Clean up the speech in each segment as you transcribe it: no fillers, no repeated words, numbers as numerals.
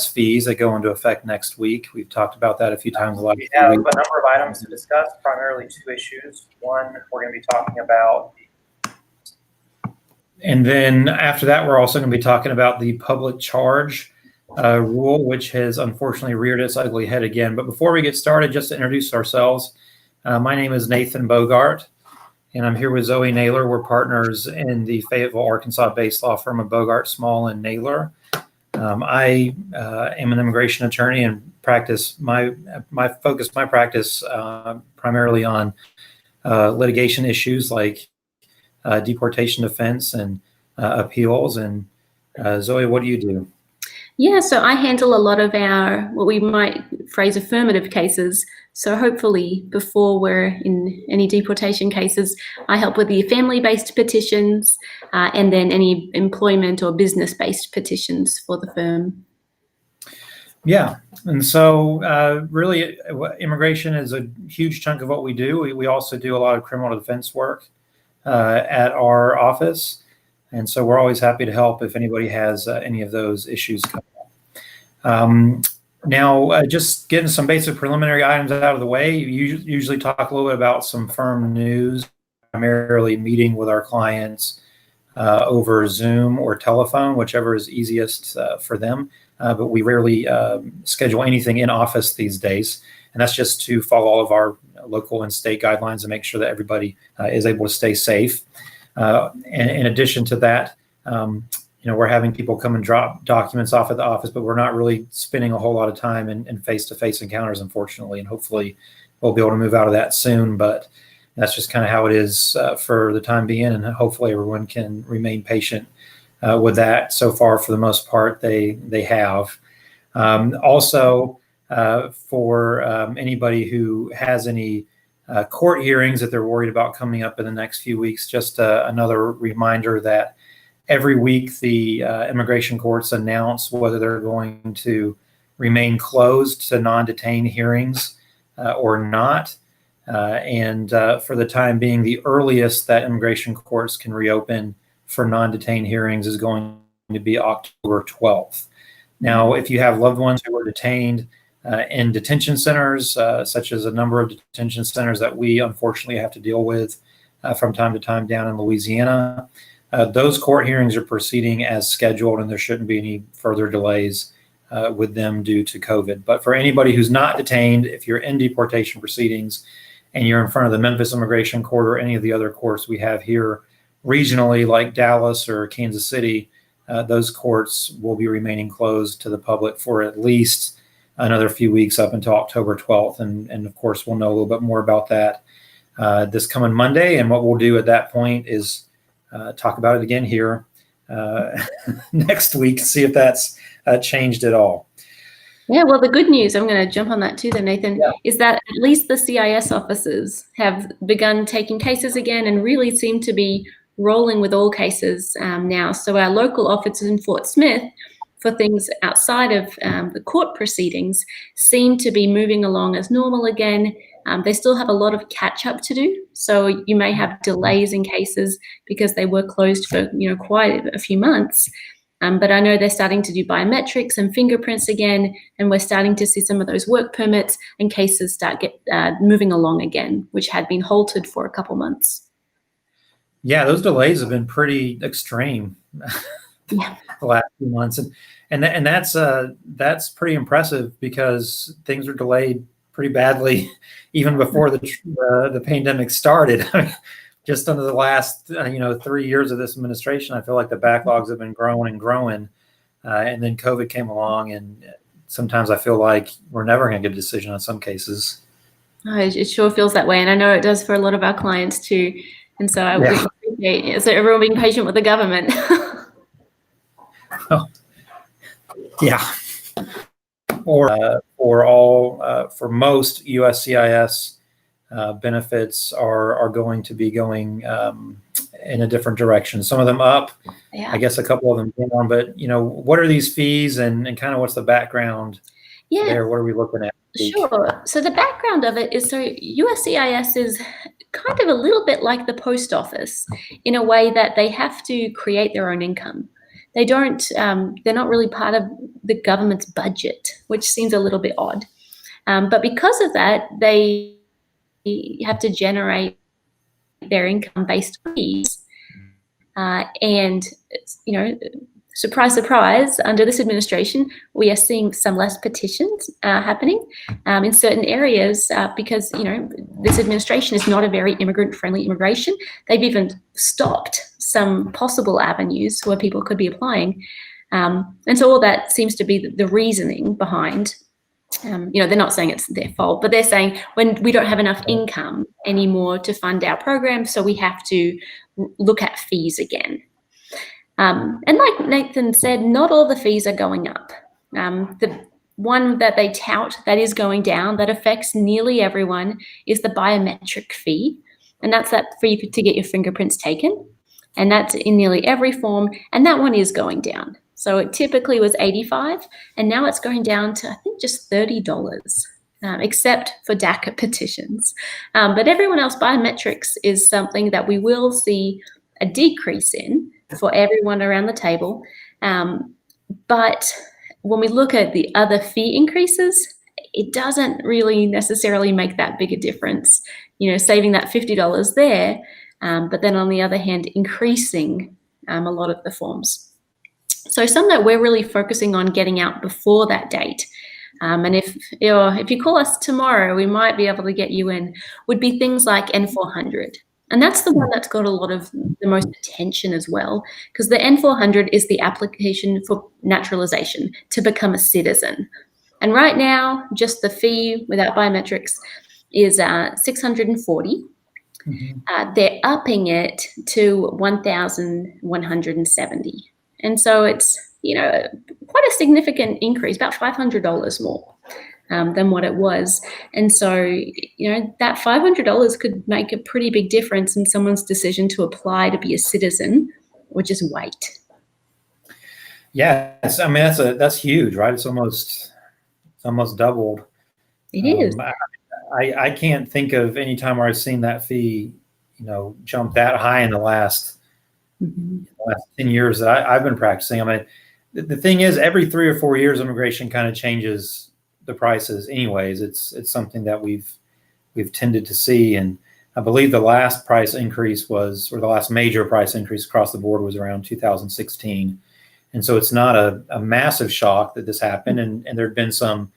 fees that go into effect next week. We've talked about that a few times. We have a number of items to discuss, primarily two issues. One, we're going to be talking about. And then after that, we're also going to be talking about the public charge rule, which has unfortunately reared its ugly head again. But before we get started, just to introduce ourselves, my name is Nathan Bogart, and I'm here with Zoe Naylor. We're partners in the Fayetteville, Arkansas-based law firm of Bogart, Small, and Naylor. I am an immigration attorney and practice my practice primarily on litigation issues like deportation defense and appeals. And Zoe, what do you do? Yeah, so I handle a lot of our, what we might phrase, affirmative cases. So hopefully before we're in any deportation cases, I help with the family-based petitions and then any employment or business-based petitions for the firm. Yeah, and so really immigration is a huge chunk of what we do. We also do a lot of criminal defense work at our office. And so we're always happy to help if anybody has any of those issues come up. Now, just getting some basic preliminary items out of the way, you usually talk a little bit about some firm news, primarily meeting with our clients over Zoom or telephone, whichever is easiest for them. But we rarely schedule anything in office these days. And that's just to follow all of our local and state guidelines and make sure that everybody is able to stay safe. And in addition to that, we're having people come and drop documents off at the office, but we're not really spending a whole lot of time in face-to-face encounters, unfortunately. And hopefully we'll be able to move out of that soon. But that's just kind of how it is for the time being. And hopefully everyone can remain patient with that. So far, for the most part, they have. Also, for anybody who has any court hearings that they're worried about coming up in the next few weeks, just another reminder that every week the immigration courts announce whether they're going to remain closed to non-detained hearings or not. And for the time being, the earliest that immigration courts can reopen for non-detained hearings is going to be October 12th. Now, if you have loved ones who are detained in detention centers, such as a number of detention centers that we unfortunately have to deal with from time to time down in Louisiana, those court hearings are proceeding as scheduled, and there shouldn't be any further delays with them due to COVID. But for anybody who's not detained, if you're in deportation proceedings and you're in front of the Memphis Immigration Court or any of the other courts we have here regionally, like Dallas or Kansas City, those courts will be remaining closed to the public for at least another few weeks up until October 12th. And of course, we'll know a little bit more about that this coming Monday. And what we'll do at that point is talk about it again here next week, see if that's changed at all. Yeah, well, the good news, I'm going to jump on that too then, Nathan, is that at least the CIS officers have begun taking cases again and really seem to be rolling with all cases now. So our local officers in Fort Smith, for things outside of the court proceedings, seem to be moving along as normal again. They still have a lot of catch up to do. So you may have delays in cases because they were closed for quite a few months. But I know they're starting to do biometrics and fingerprints again, and we're starting to see some of those work permits and cases start moving along again, which had been halted for a couple months. Yeah, those delays have been pretty extreme the last few months, and that's pretty impressive because things were delayed pretty badly even before the pandemic started. I mean, just under the last 3 years of this administration, I feel like the backlogs have been growing and growing, and then COVID came along, and sometimes I feel like we're never going to get a decision on some cases. Oh, it sure feels that way, and I know it does for a lot of our clients too. And so I would appreciate so everyone being patient with the government. Well, yeah. For most USCIS benefits are going to be going in a different direction. Some of them up, I guess a couple of them down. But what are these fees and kind of what's the background there? What are we looking at? Sure. So the background of it is, so USCIS is kind of a little bit like the post office in a way that they have to create their own income. they're not really part of the government's budget, which seems a little bit odd. But because of that, they have to generate their income based on fees. And, surprise, surprise, under this administration, we are seeing some less petitions happening in certain areas because, this administration is not a very immigrant-friendly immigration. They've even stopped some possible avenues where people could be applying. And so all that seems to be the reasoning behind. They're not saying it's their fault, but they're saying when we don't have enough income anymore to fund our program, so we have to look at fees again. And like Nathan said, not all the fees are going up. The one that they tout that is going down, that affects nearly everyone, is the biometric fee. And that's that fee to get your fingerprints taken. And that's in nearly every form. And that one is going down. So it typically was $85, and now it's going down to, I think, just $30, except for DACA petitions. But everyone else, biometrics is something that we will see a decrease in for everyone around the table. But when we look at the other fee increases, it doesn't really necessarily make that big a difference, saving that $50 there, but then on the other hand, increasing a lot of the forms. So some that we're really focusing on getting out before that date, and if you call us tomorrow, we might be able to get you in, would be things like N400. And that's the one that's got a lot of the most attention as well, because the N400 is the application for naturalization to become a citizen. And right now, just the fee without biometrics is $640. Mm-hmm. They're upping it to $1,170. And so it's, quite a significant increase, about $500 more than what it was. And so, that $500 could make a pretty big difference in someone's decision to apply to be a citizen or just wait. Yes, I mean, that's huge, right? It's almost doubled. It is. I can't think of any time where I've seen that fee, jump that high in the last 10 years that I've been practicing. I mean, the thing is, every 3 or 4 years, immigration kind of changes the prices. Anyways, it's something that we've tended to see, and I believe the last price increase the last major price increase across the board was around 2016, and so it's not a massive shock that this happened, and there have been some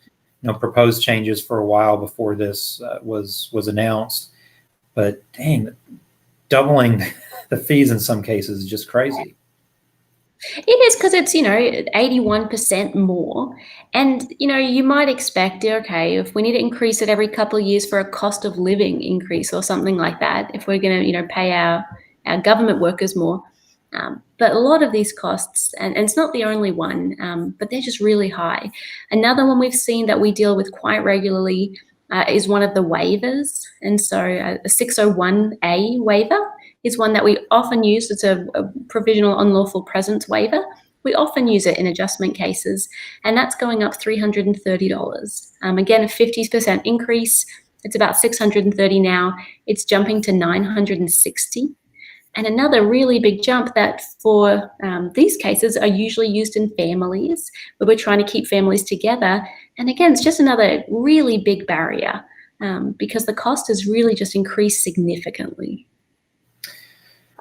proposed changes for a while before this was announced, but dang, doubling the fees in some cases is just crazy. It is, because it's 81% more, and you might expect, okay, if we need to increase it every couple of years for a cost of living increase or something like that, if we're going to pay our government workers more, but a lot of these costs, and it's not the only one, but they're just really high. Another one we've seen that we deal with quite regularly is one of the waivers, and so a 601A waiver is one that we often use. It's a provisional unlawful presence waiver. We often use it in adjustment cases, and that's going up $330. Again, a 50% increase. It's about $630 now. It's jumping to $960. And another really big jump that for these cases are usually used in families, where we're trying to keep families together. And again, it's just another really big barrier because the cost has really just increased significantly.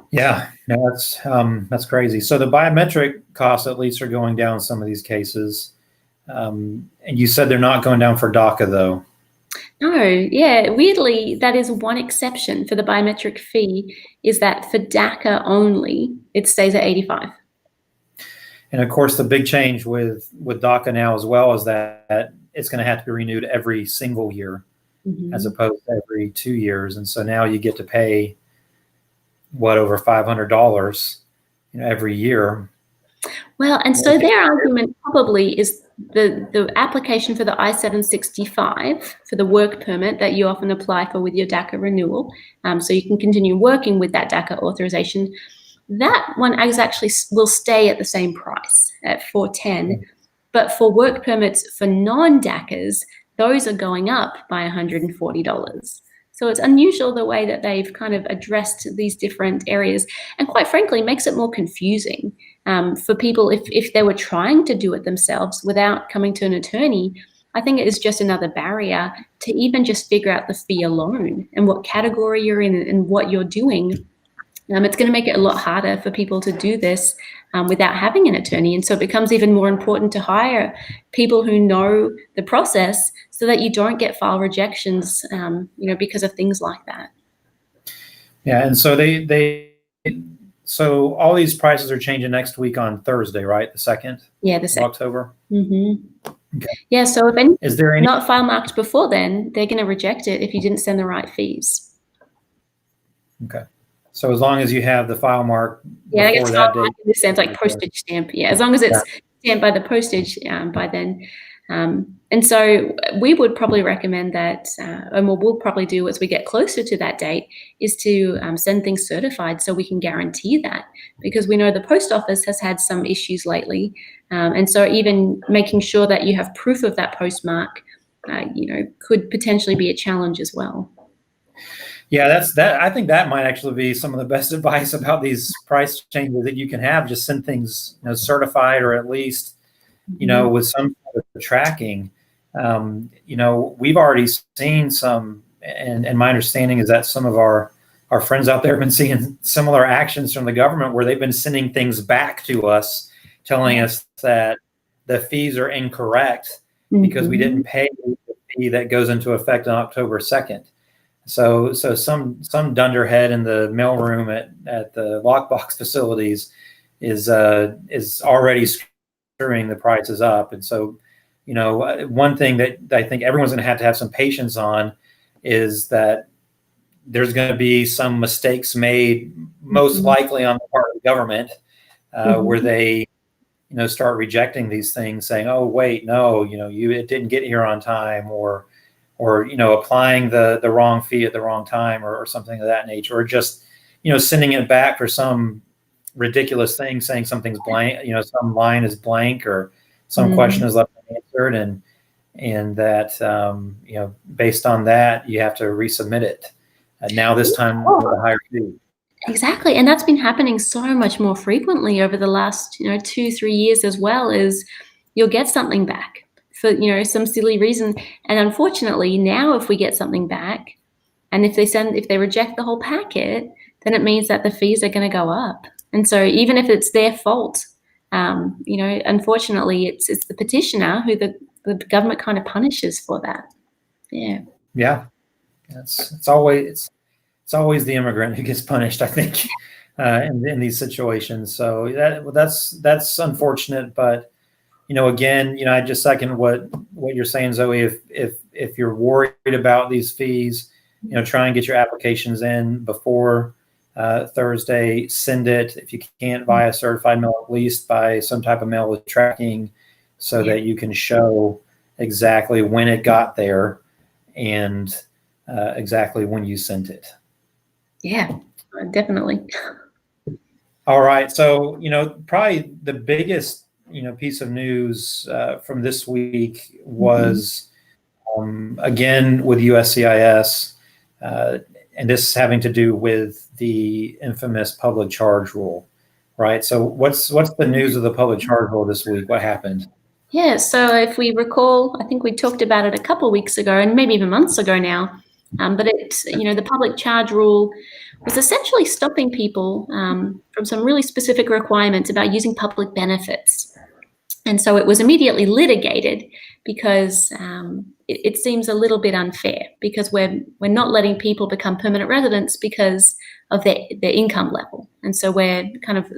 Yeah, no, that's crazy. So the biometric costs at least are going down in some of these cases. And you said they're not going down for DACA though. No, yeah, weirdly, that is one exception for the biometric fee, is that for DACA only, it stays at $85. And of course, the big change with DACA now as well is that it's going to have to be renewed every single year, as opposed to every 2 years. And so now you get to pay over $500 every year. Well, and so their argument probably is the application for the I-765 for the work permit that you often apply for with your DACA renewal, so you can continue working with that DACA authorization. That one actually will stay at the same price at $410, but for work permits for non-DACAs, those are going up by $140. So it's unusual the way that they've kind of addressed these different areas, and quite frankly, makes it more confusing for people, if they were trying to do it themselves without coming to an attorney, I think it is just another barrier to even just figure out the fee alone and what category you're in and what you're doing. It's going to make it a lot harder for people to do this without having an attorney. And so it becomes even more important to hire people who know the process so that you don't get file rejections, because of things like that. Yeah, and so so all these prices are changing next week on Thursday, right? The 2nd of October? Mm-hmm. Okay. Yeah, so if any is there any not file marked before then, they're going to reject it if you didn't send the right fees. Okay. So as long as you have the file mark I guess before that date. In the sense like postage stamp. Yeah, as long as it's stamped by the postage by then. And so we would probably recommend that, and what we'll probably do as we get closer to that date is to send things certified so we can guarantee that, because we know the post office has had some issues lately. And so even making sure that you have proof of that postmark, could potentially be a challenge as well. Yeah, I think that might actually be some of the best advice about these price changes that you can have. Just send things, certified, or at least, with some kind of tracking. We've already seen some, and my understanding is that some of our friends out there have been seeing similar actions from the government where they've been sending things back to us, telling us that the fees are incorrect because we didn't pay the fee that goes into effect on October 2nd. So some dunderhead in the mailroom at the lockbox facilities is already screwing the prices up. And so, one thing that I think everyone's going to have some patience on is that there's going to be some mistakes made, most likely on the part of the government, where they, start rejecting these things, saying, "Oh, wait, no, it didn't get here on time," or applying the wrong fee at the wrong time, or something of that nature, or just, sending it back for some ridiculous thing, saying something's blank, some line is blank, or some question is left unanswered, and that, based on that, you have to resubmit it. Now this time with a higher fee. Exactly. And that's been happening so much more frequently over the last, 2-3 years as well, is you'll get something back for, some silly reason. And unfortunately, now if we get something back, and if they reject the whole packet, then it means that the fees are going to go up. And so even if it's their fault, unfortunately, it's the petitioner who the government kind of punishes for that. Yeah. Yeah. It's always the immigrant who gets punished, I think, in these situations. So that's unfortunate. But again, I just second what you're saying, Zoe. If you're worried about these fees, try and get your applications in before Thursday. Send it, if you can't via certified mail, at least by some type of mail with tracking, so that you can show exactly when it got there and exactly when you sent it. Yeah, definitely. All right. So, probably the biggest, piece of news from this week was, again, with USCIS, and this having to do with the infamous public charge rule, right? So what's the news of the public charge rule this week? What happened? Yeah, so if we recall, I think we talked about it a couple of weeks ago and maybe even months ago now, but the public charge rule was essentially stopping people from some really specific requirements about using public benefits. And so it was immediately litigated because it seems a little bit unfair, because we're not letting people become permanent residents because of their income level. And so we're kind of,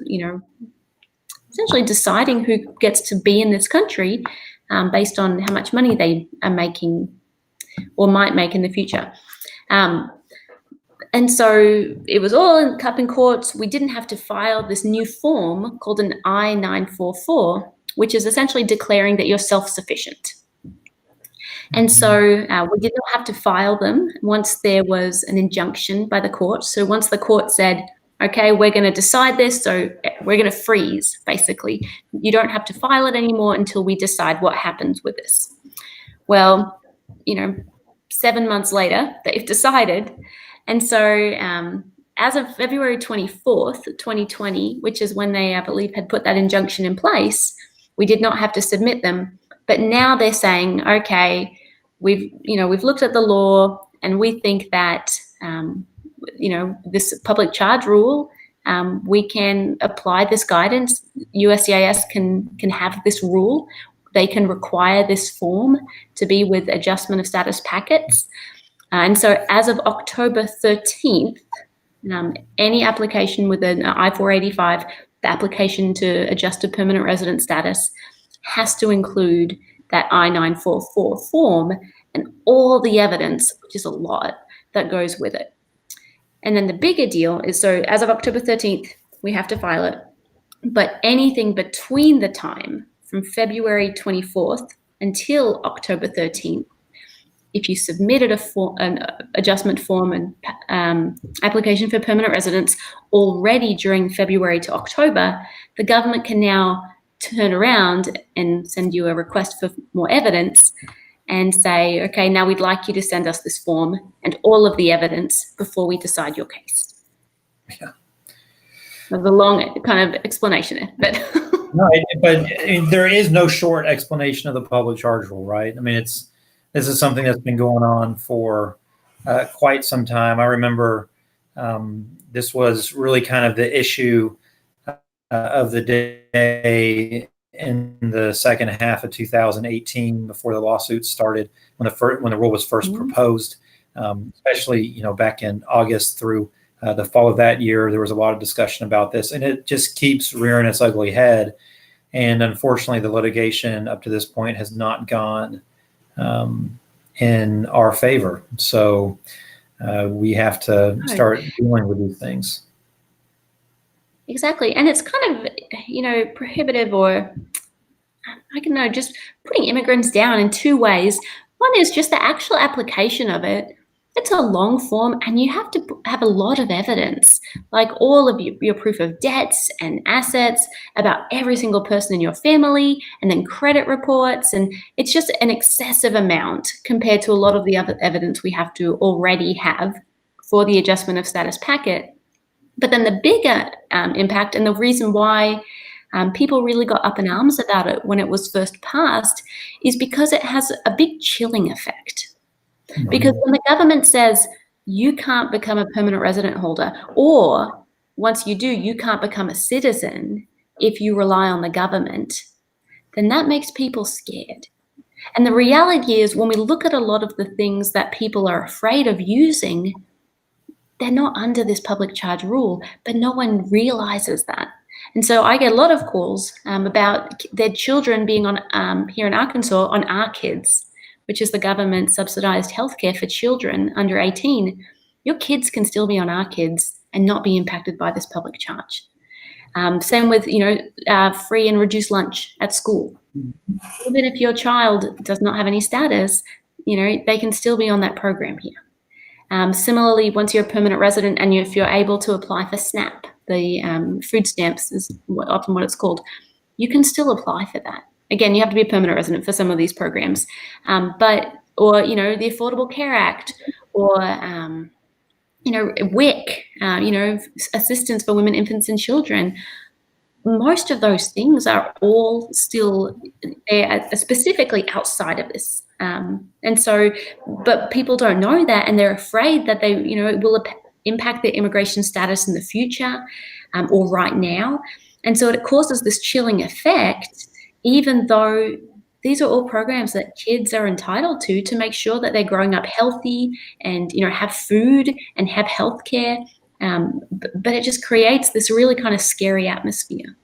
essentially deciding who gets to be in this country based on how much money they are making or might make in the future. And so it was all up in courts. We didn't have to file this new form called an I-944, which is essentially declaring that you're self-sufficient. And so we did not have to file them once there was an injunction by the court. So once the court said, okay, we're going to decide this, so we're going to freeze, basically. You don't have to file it anymore until we decide what happens with this. Well, 7 months later, they've decided. And so as of February 24th, 2020, which is when they, I believe, had put that injunction in place, we did not have to submit them. But now they're saying, okay, we've looked at the law and we think that, this public charge rule, we can apply this guidance. USCIS can have this rule. They can require this form to be with adjustment of status packets. And so as of October 13th, any application with an I-485, the application to adjust to permanent resident status has to include that I-944 form and all the evidence, which is a lot, that goes with it. And then the bigger deal is, so as of October 13th, we have to file it. But anything between the time from February 24th until October 13th, if you submitted an adjustment form and application for permanent residence already during February to October, the government can now turn around and send you a request for more evidence and say, okay, now we'd like you to send us this form and all of the evidence before we decide your case. Yeah. There's a long kind of explanation there, but No, but there is no short explanation of the public charge rule, right? I mean, this is something that's been going on for quite some time. I remember this was really kind of the issue of the day in the second half of 2018, before the lawsuit started, when the rule was first proposed, especially back in August through the fall of that year. There was a lot of discussion about this, and it just keeps rearing its ugly head. And unfortunately, the litigation up to this point has not gone in our favor. So we have to start dealing with these things. Exactly. And it's kind of, prohibitive, or I don't know, just putting immigrants down in two ways. One is just the actual application of it. It's a long form and you have to have a lot of evidence, like all of your proof of debts and assets about every single person in your family, and then credit reports. And it's just an excessive amount compared to a lot of the other evidence we have to already have for the adjustment of status packet. But then the bigger impact, and the reason why people really got up in arms about it when it was first passed, is because it has a big chilling effect. Because when the government says you can't become a permanent resident holder, or once you do, you can't become a citizen if you rely on the government, then that makes people scared. And the reality is, when we look at a lot of the things that people are afraid of using, they're not under this public charge rule, but no one realizes that. And so I get a lot of calls about their children being on here in Arkansas on USCIS, which is the government subsidized healthcare for children under 18. Your kids can still be on USCIS and not be impacted by this public charge. Same with, free and reduced lunch at school. Even if your child does not have any status, they can still be on that program here. Similarly, once you're a permanent resident and if you're able to apply for SNAP, the food stamps is often what it's called, you can still apply for that. Again, you have to be a permanent resident for some of these programs, or the Affordable Care Act, or WIC, assistance for women, infants, and children. Most of those things are all still specifically outside of this, and so, but people don't know that, and they're afraid that it will impact their immigration status in the future, or right now, and so it causes this chilling effect. Even though these are all programs that kids are entitled to make sure that they're growing up healthy and, have food and have health care. But it just creates this really kind of scary atmosphere.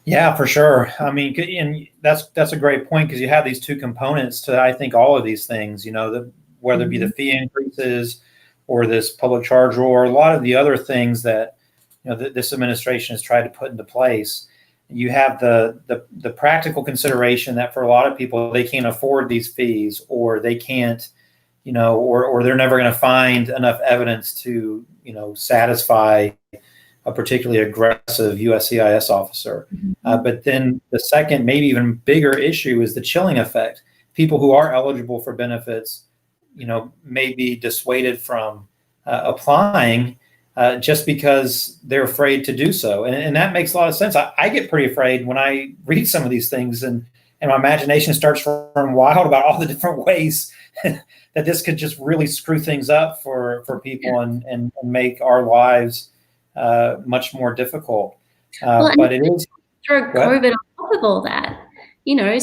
Yeah, for sure. I mean, and that's a great point, because you have these two components to, I think, all of these things, whether it be the fee increases or this public charge rule, or a lot of the other things that, this administration has tried to put into place. You have the practical consideration that for a lot of people, they can't afford these fees, or they can't, or they're never going to find enough evidence to, satisfy a particularly aggressive USCIS officer. But then the second, maybe even bigger issue is the chilling effect. People who are eligible for benefits, may be dissuaded from applying just because they're afraid to do so. And that makes a lot of sense. I get pretty afraid when I read some of these things, and my imagination starts running wild about all the different ways that this could just really screw things up for people and make our lives much more difficult. But it is throw COVID on top of all that.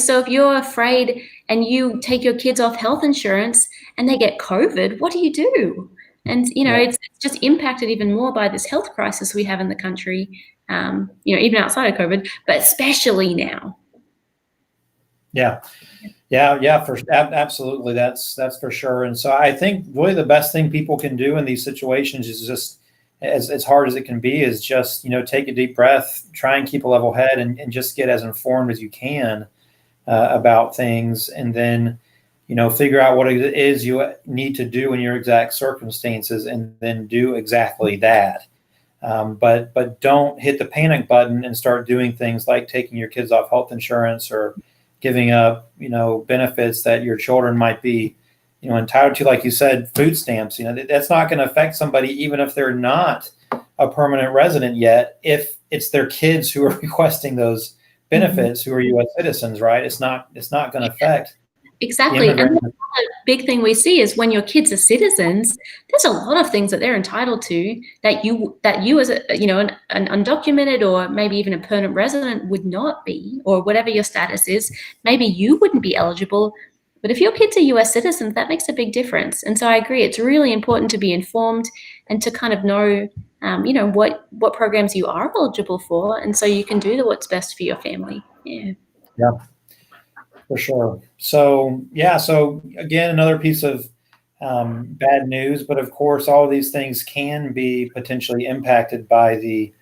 So if you're afraid and you take your kids off health insurance and they get COVID, what do you do? And, it's just impacted even more by this health crisis we have in the country, even outside of COVID, but especially now. Yeah, absolutely. That's for sure. And so I think really the best thing people can do in these situations is just, as hard as it can be, is just, take a deep breath, try and keep a level head, and just get as informed as you can about things, and then, figure out what it is you need to do in your exact circumstances, and then do exactly that. But don't hit the panic button and start doing things like taking your kids off health insurance or giving up, benefits that your children might be, entitled to. Like you said, food stamps, that's not going to affect somebody, even if they're not a permanent resident yet, if it's their kids who are requesting those benefits, who are U.S. citizens, right? It's not going to affect. Exactly. And the big thing we see is when your kids are citizens, there's a lot of things that they're entitled to that you as an undocumented or maybe even a permanent resident would not be, or whatever your status is, maybe you wouldn't be eligible. But if your kids are US citizens, that makes a big difference. And so I agree, it's really important to be informed and to kind of know, what programs you are eligible for. And so you can do what's best for your family. Yeah. For sure. So again, another piece of bad news, but of course, all of these things can be potentially impacted by the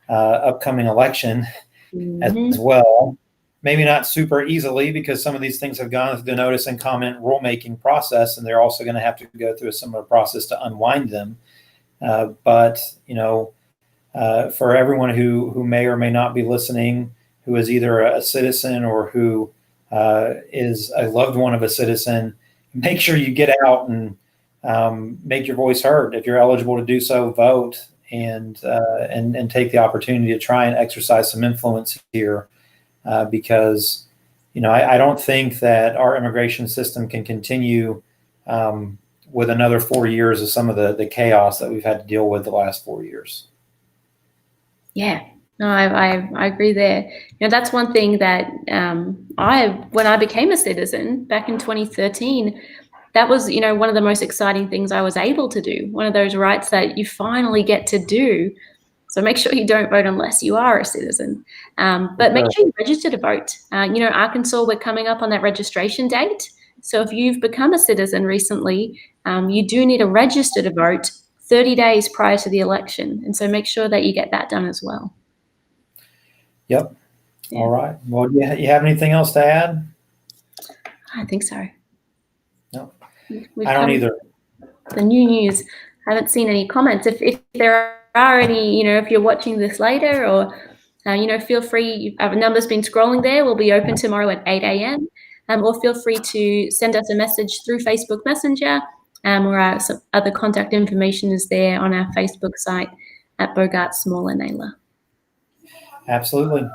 upcoming election as well. Maybe not super easily, because some of these things have gone through the notice and comment rulemaking process, and they're also going to have to go through a similar process to unwind them. But for everyone who may or may not be listening, who is either a citizen or who is a loved one of a citizen, make sure you get out and make your voice heard. If you're eligible to do so, vote and take the opportunity to try and exercise some influence here, because I don't think that our immigration system can continue with another 4 years of some of the chaos that we've had to deal with the last 4 years. Yeah. No, I agree there. That's one thing that when I became a citizen back in 2013, that was, one of the most exciting things I was able to do. One of those rights that you finally get to do. So make sure you don't vote unless you are a citizen. But make sure you register to vote. Arkansas, we're coming up on that registration date. So if you've become a citizen recently, you do need to register to vote 30 days prior to the election. And so make sure that you get that done as well. Yep. Yeah. All right. Well, you have anything else to add? I think so. No, I don't either. The new news. I haven't seen any comments. If there are any, if you're watching this later, or feel free. Our number's been scrolling there. We'll be open tomorrow at 8 a.m. Or feel free to send us a message through Facebook Messenger, or some other contact information is there on our Facebook site at Bogart Smaller Naylor. Absolutely.